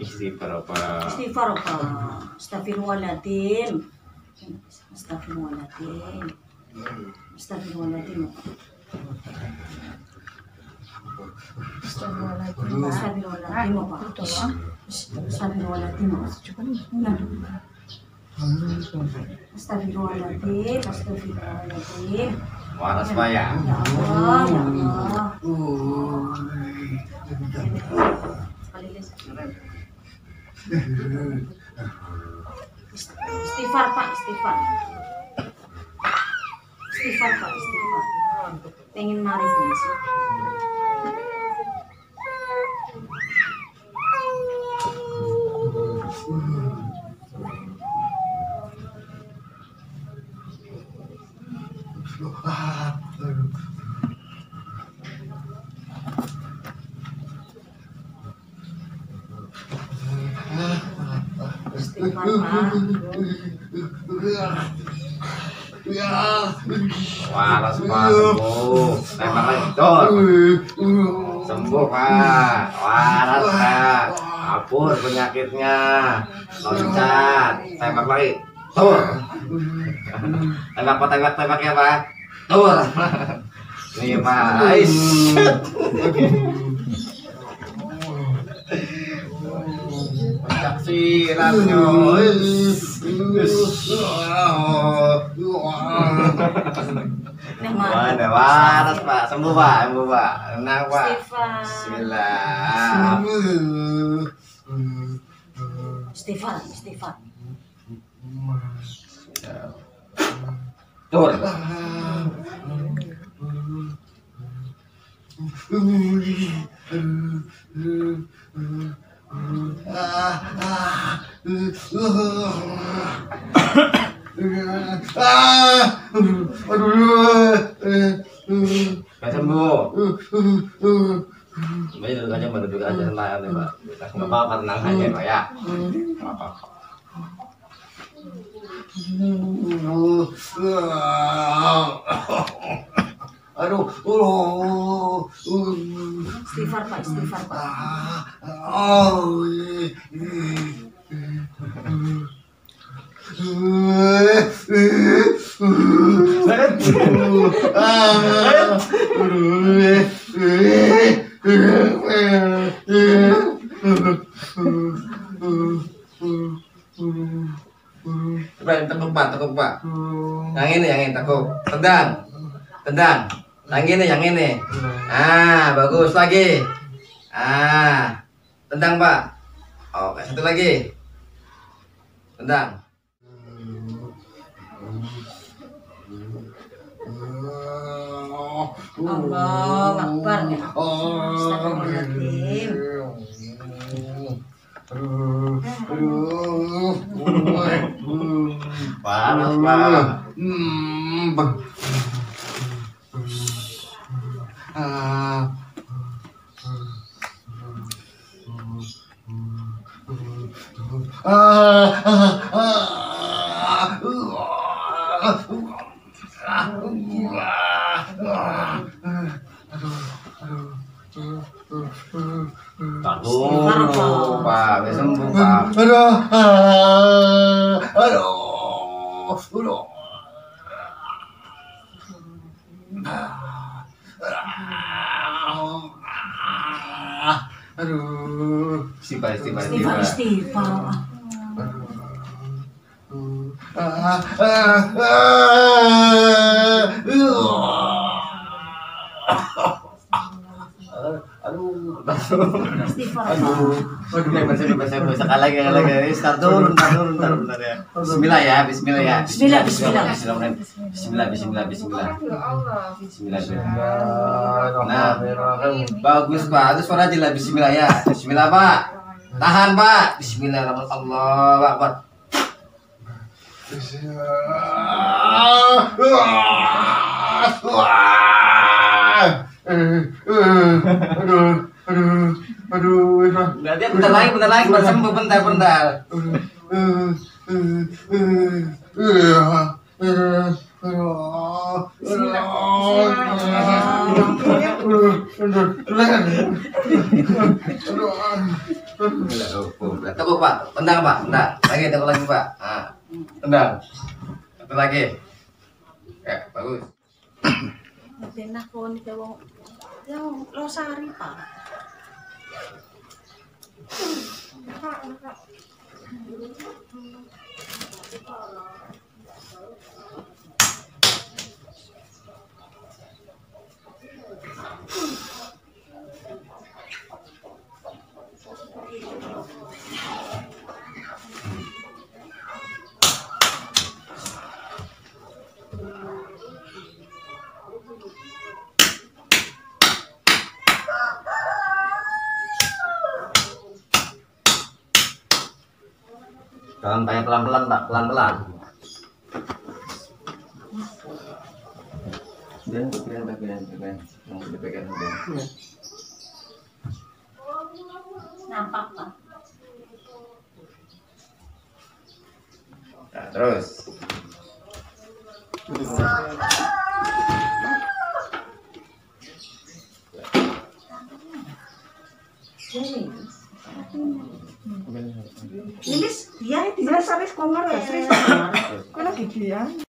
Istighfar apa? Astagfirullahaladzim. Astagfirullahaladzim. Astagfirullahaladzim. Astagfirullahaladzim, Pak. Astagfirullahaladzim. Astagfirullahaladzim. Astagfirullahaladzim. Waras Pak ya? Ya Allah, ya Allah. Istighfar Pak, istighfar. Istighfar Pak, istighfar. Pengen mari Bung. Istighfar Pak. Waras Pak, sembuh. Tembak lagi, dor. Sembuh Pak. Waras Pak. Hapus penyakitnya. Loncat. Tembak lagi, tur. Tembak Pak, tembak ya Pak. Tur. Nih Pak. Saksirannya. Mana waras Pak, sembuh Pak, sembuh Pak, tenang Pak. Bismillah. Istighfar, istighfar. Tur. Gak sembuh. Baik duduk aja, duduk aja santai nih Pak. Nggak apa-apa, tenang aja Pak ya. Nggak apa-apa. Aduh, Istighfar Pak, istighfar Pak. Coba tekuk Pak. Yang ini tekuk. Tendang. Yang ini. Ah, bagus lagi. Ah, tendang Pak. Oke, satu lagi. Tendang. Allah Akbar ya. Astagfirullahaladzim. Panas Pak. Aduh, Pak, bisa sembuh Pak. Istighfar. Sekali lagi. Start dulu, bentar ya. Bismillah ya. Bismillah. Nah, bagus Pak. Itu suara jelas. Bismillah ya. Bismillah Pak. Tahan Pak. Bismillahirrahmanirrahim. Allahu Akbar. Berarti bentar lagi baru sembuh, bentar. Tepuk Pak, tendang Pak, lagi tepuk lagi Pak. Nah, tendang, satu lagi. Ya, bagus. Enak kon yang losari Pak. Jangan banyak pelan-pelan Pak, pelan-pelan. Nampak Pak. Nah, terus. Ini dia sampai sekolah ya. Kalau dia